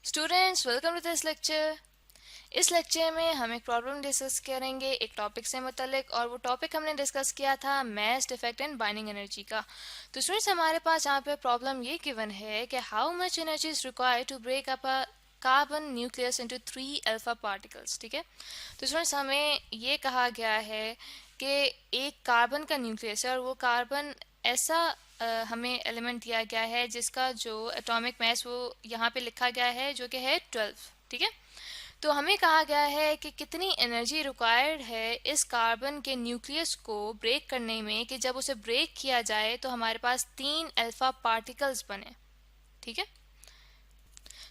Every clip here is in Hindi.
Students welcome to this lecture. इस लेक्चर में हम एक प्रॉब्लम डिस्कस करेंगे एक टॉपिक से मुतालिक, और वो टॉपिक हमने डिस्कस किया था mass defect and binding energy का। तो स्टूडेंट्स हमारे पास यहाँ पे प्रॉब्लम ये गिवन है कि how much energy is required to break up a carbon nucleus into 3 alpha particles. ठीक है, तो स्टूडेंट्स हमें ये कहा गया है कि एक कार्बन का न्यूक्लियस है और वो कार्बन ऐसा हमें एलिमेंट दिया गया है जिसका जो एटॉमिक मास वो यहाँ पे लिखा गया है जो कि है 12। ठीक है, तो हमें कहा गया है कि कितनी एनर्जी रिक्वायर्ड है इस कार्बन के न्यूक्लियस को ब्रेक करने में कि जब उसे ब्रेक किया जाए तो हमारे पास 3 अल्फा पार्टिकल्स बने। ठीक है,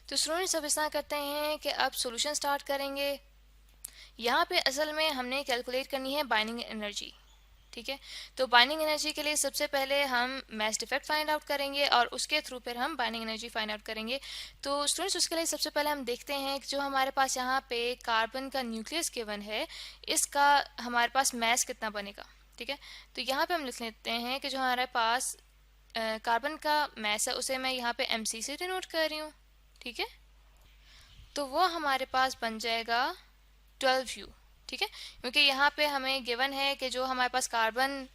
तो स्टूडेंट्स अब इस तरह करते हैं कि अब सॉल्यूशन स्टार्ट करेंगे। यहाँ पे असल में हमने कैलकुलेट करनी है बाइंडिंग एनर्जी। ठीक है, तो बाइंडिंग एनर्जी के लिए सबसे पहले हम मास डिफेक्ट फाइंड आउट करेंगे और उसके थ्रू फिर हम बाइंडिंग एनर्जी फाइंड आउट करेंगे। तो स्टूडेंट्स उसके लिए सबसे पहले हम देखते हैं कि जो हमारे पास यहाँ पे कार्बन का न्यूक्लियस गिवन है इसका हमारे पास मास कितना बनेगा। ठीक है, तो यहाँ पे हम लिख लेते हैं कि जो हमारे पास कार्बन का मास है उसे मैं यहाँ पे mc से डिनोट कर रही हूँ। ठीक है, तो वो हमारे पास बन जाएगा 12u। ठीक है, क्योंकि यहाँ पे हमें गिवन है कि जो हमारे पास कार्बन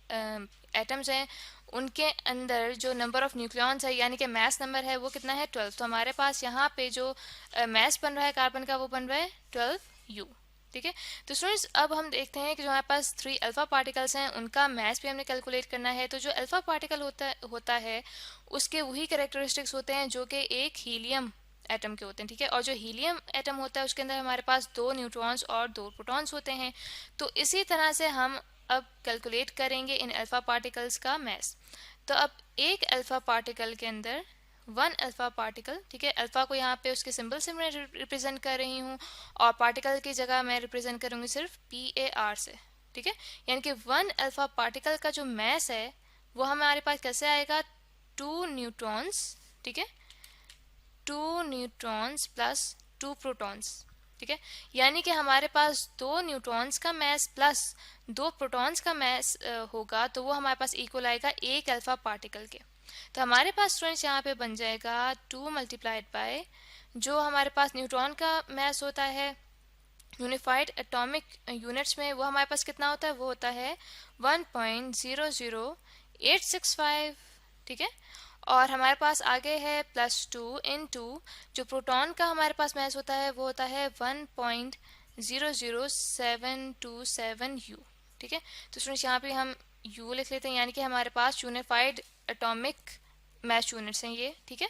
एटम्स हैं उनके अंदर जो नंबर ऑफ न्यूक्लियॉन्स है यानी कि मास नंबर है वो कितना है 12। तो हमारे पास यहाँ पे जो मास बन रहा है कार्बन का वो बन रहा है 12u। ठीक है, तो स्टूडेंट्स अब हम देखते हैं कि जो हमारे पास 3 अल्फा पार्टिकल्स हैं उनका मास भी हमने कैलकुलेट करना है। तो जो अल्फा पार्टिकल होता है उसके वही कैरेक्टरिस्टिक्स होते हैं जो कि एक हीलियम एटम के होते हैं। ठीक है, और जो हीलियम एटम होता है उसके अंदर हमारे पास 2 न्यूट्रॉन्स और 2 प्रोटॉन्स होते हैं। तो इसी तरह से हम अब कैलकुलेट करेंगे इन अल्फा पार्टिकल्स का मास। तो अब एक अल्फा पार्टिकल के अंदर 1 अल्फा पार्टिकल, ठीक है, अल्फा को यहाँ पे उसके सिंबल से मैं रिप्रेजेंट कर रही हूँ और पार्टिकल की जगह मैं रिप्रेजेंट करूँगी सिर्फ PAR से। ठीक है, यानी कि 1 अल्फा पार्टिकल का जो मास है वो हमारे पास कैसे आएगा 2 न्यूट्रॉन्स। ठीक है, 2 न्यूट्रॉन्स प्लस 2 प्रोटॉन्स। ठीक है, यानी कि हमारे पास 2 न्यूट्रॉन्स का मास प्लस 2 प्रोटॉन्स का मास होगा तो वो हमारे पास इक्वल आएगा एक अल्फा पार्टिकल के। तो हमारे पास स्टूडेंट्स यहाँ पे बन जाएगा 2 मल्टीप्लाइड बाय जो हमारे पास न्यूट्रॉन का मास होता है यूनिफाइड एटॉमिक यूनिट्स में वो हमारे पास कितना होता है वो होता है 1.00865। ठीक है, और हमारे पास आगे है +2 इनटू जो प्रोटॉन का हमारे पास मास होता है वो होता है 1.00727u। ठीक है, तो स्टूडेंट्स यहाँ पे हम u लिख लेते हैं यानी कि हमारे पास यूनिफाइड एटॉमिक मैच यूनिट्स हैं ये। ठीक है,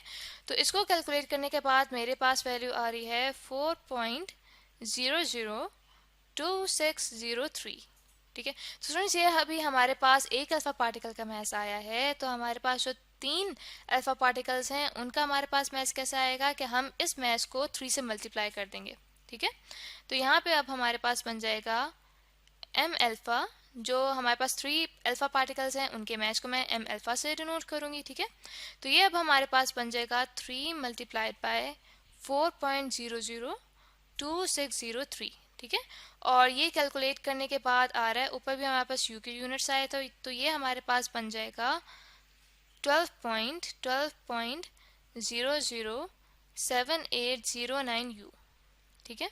तो इसको कैलकुलेट करने के बाद मेरे पास वैल्यू आ रही है 4.002603। ठीक है, तो स्टूडेंट्स ये अभी हमारे पास एक अल्फा पार्टिकल का मास आया है। तो हमारे पास जो 3 अल्फा पार्टिकल्स हैं उनका हमारे पास मास कैसे आएगा कि हम इस मास को 3 से मल्टीप्लाई कर देंगे। ठीक है, तो यहाँ पे अब हमारे पास बन जाएगा m अल्फा, जो हमारे पास 3 अल्फा पार्टिकल्स हैं उनके मास को मैं m अल्फा से डिनोट करूंगी। ठीक है, तो ये अब हमारे पास बन जाएगा 3 मल्टीप्लाइड बाय 4.002603। ठीक है, और ये कैलकुलेट करने के बाद आ रहा है ऊपर भी हमारे पास u के यूनिट्स आए तो ये हमारे पास बन जाएगा 12.0078009u। ठीक है,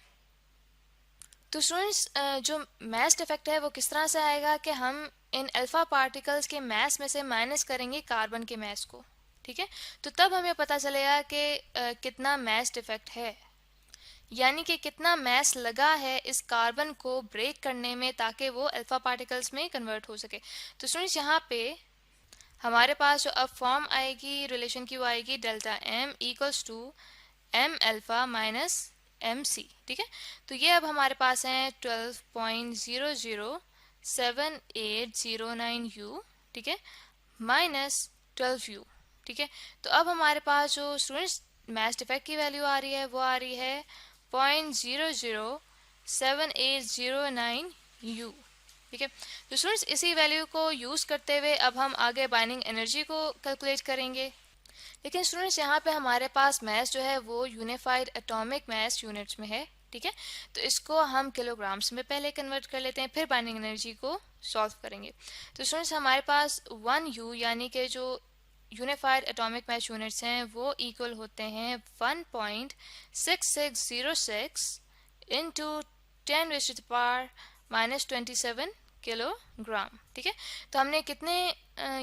तो स्टूडेंट्स जो मास डिफेक्ट है वो किस तरह से आएगा कि हम इन अल्फा पार्टिकल्स के मास में से माइनस करेंगे कार्बन के मास को। ठीक है, तो तब हमें पता चलेगा कि कितना मास डिफेक्ट है, यानी कि कितना मास लगा है इस कार्बन को ब्रेक करने में ताकि वो अल्फा पार्टिकल्स में कन्वर्ट हो सके। तो स्टूडेंट्स यहाँ पे हमारे पास जो अब फॉर्म आएगी रिलेशन की वो आएगी delta m equals to m alpha minus mc। ठीक है, तो ये अब हमारे पास है 12.0078009u। ठीक है, माइनस 12u। ठीक है, तो अब हमारे पास जो स्टूडेंट्स मास डिफेक्ट की वैल्यू आ रही है वो आ रही है 0.07809u। ठीक है, तो स्टूडेंट्स इसी वैल्यू को यूज करते हुए अब हम आगे बाइंडिंग एनर्जी को कैलकुलेट करेंगे। लेकिन स्टूडेंट्स यहाँ पे हमारे पास मास जो है वो यूनिफाइड एटॉमिक मास यूनिट्स में है। ठीक है, तो इसको हम किलोग्राम्स में पहले कन्वर्ट कर लेते हैं फिर बाइंडिंग एनर्जी को सॉल्व करेंगे। तो स्टूडेंट्स हमारे पास 1u यानी कि जो यूनिफाइड एटॉमिक मास यूनिट्स हैं वो इक्वल होते हैं 1.6606 इंटू 10⁻⁻27 किलोग्राम। ठीक है, तो हमने कितने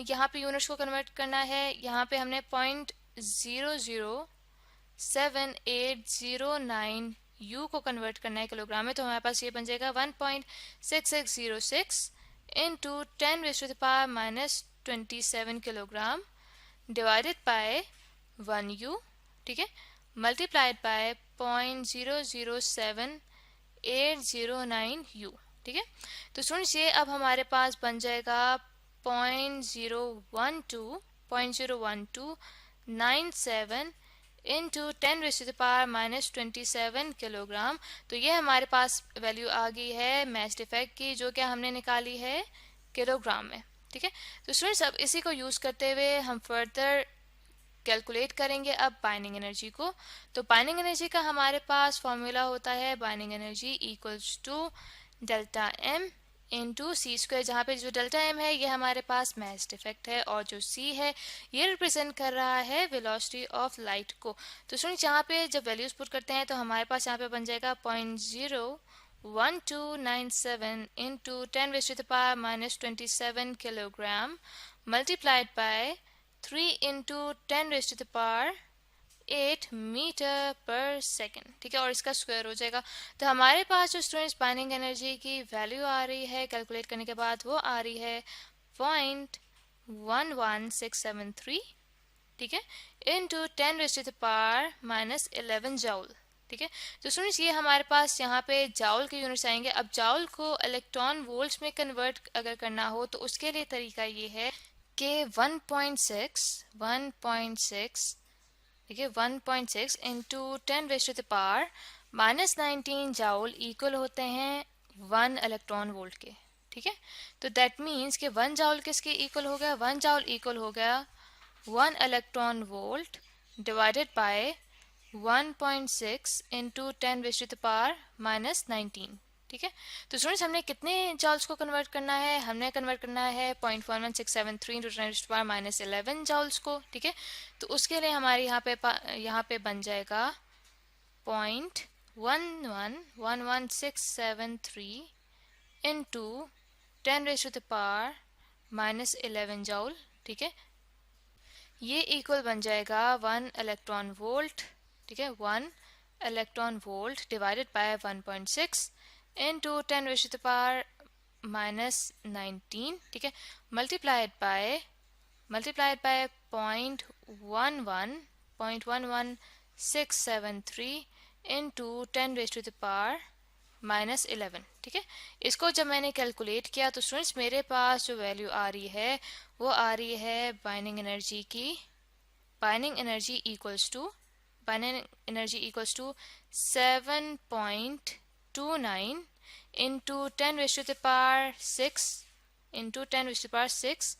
यहाँ पे यूनिट्स को कन्वर्ट करना है, यहाँ पे हमने 0.00780 यू को कन्वर्ट करना है किलोग्राम में। तो हमारे पास ये बन जाएगा 1.6606 into 10⁻⁻27 kilogram divided by 1 u, ठीक है, मल्टीप्लाइड बाय 0.007809 u। ठीक है, तो स्टूडेंट्स ये अब हमारे पास बन जाएगा 0.01297 इंटू 10⁻⁻27 किलोग्राम। तो ये हमारे पास वैल्यू आ गई है मास डिफेक्ट की, जो कि हमने निकाली है किलोग्राम में। ठीक है, तो स्टूडेंट्स अब इसी को यूज करते हुए हम फर्दर कैलकुलेट करेंगे अब बाइंडिंग एनर्जी को। तो बाइंडिंग एनर्जी का हमारे पास फॉर्मूला होता है binding energy equals to delta M into C square, जहाँ पे जो डेल्टा एम है ये हमारे पास मास डिफेक्ट है और जो सी है ये रिप्रेजेंट कर रहा है वेलोसिटी ऑफ लाइट को। तो स्टूडेंट्स यहाँ पे जब वैल्यूज पुट करते हैं तो हमारे पास यहाँ पे बन जाएगा 0.01297 into 10⁻⁻27 kilogram multiplied by 3 into 10⁻8 metre per second. ठीक है, और इसका स्क्वायर हो जाएगा। तो हमारे पास जो स्टूडेंट्स बाइंडिंग एनर्जी की वैल्यू आ रही है कैलकुलेट करने के बाद वो आ रही है 0.11673, ठीक है, इंटू 10⁻⁻11 जाउल। ठीक है, तो स्टूडेंट्स ये हमारे पास यहाँ पे जाउल के यूनिट्स आएंगे। अब जाउल को इलेक्ट्रॉन वोल्ट्स में कन्वर्ट अगर करना हो तो उसके लिए तरीका ये है कि 1.6 ठीक है 1.6 इंटू 10⁻⁻19 जाउल इक्वल होते हैं 1 इलेक्ट्रॉन वोल्ट के। ठीक है, तो दैट मीन्स कि 1 जाउल किसके इक्वल हो गया, 1 जाउल इक्वल हो गया 1 electron volt divided by 1.6 into 10⁻⁻19। ठीक है, तो स्टूडेंट्स हमने कितने जाउल्स को कन्वर्ट करना है, हमने कन्वर्ट करना है 0.11673 इंटू 10⁻11 जाउल्स को। ठीक है, तो उसके लिए हमारे यहाँ पे बन जाएगा 0.111673 इंटू 10⁻⁻11 जाउल। ठीक है, ये इक्वल बन जाएगा 1 इलेक्ट्रॉन वोल्ट। ठीक है, 1 electron volt divided by 1.6 into 10⁻⁻19। ठीक है, मल्टीप्लाइड बाय 0.11673 इंटू 10⁻⁻11। ठीक है, इसको जब मैंने कैलकुलेट किया तो स्टूडेंट्स मेरे पास जो वैल्यू आ रही है वो आ रही है बाइंडिंग एनर्जी की। Binding energy equals to 7.29 into 10⁻6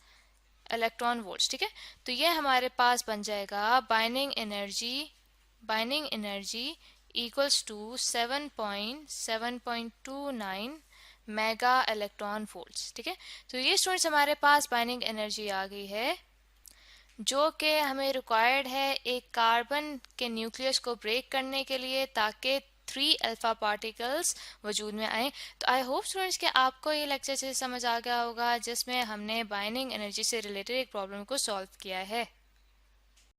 electron volts. ठीक है, तो ये हमारे पास बन जाएगा binding energy equals to 7.29 mega electron volts. ठीक है, तो ये स्टूडेंट्स हमारे पास बाइंडिंग एनर्जी आ गई है जो कि हमें रिक्वायर्ड है एक कार्बन के न्यूक्लियस को ब्रेक करने के लिए ताकि 3 अल्फा पार्टिकल्स वजूद में आए। तो आई होप स्टूडेंट्स कि आपको ये लेक्चर से समझ आ गया होगा जिसमें हमने बाइंडिंग एनर्जी से रिलेटेड एक प्रॉब्लम को सॉल्व किया है।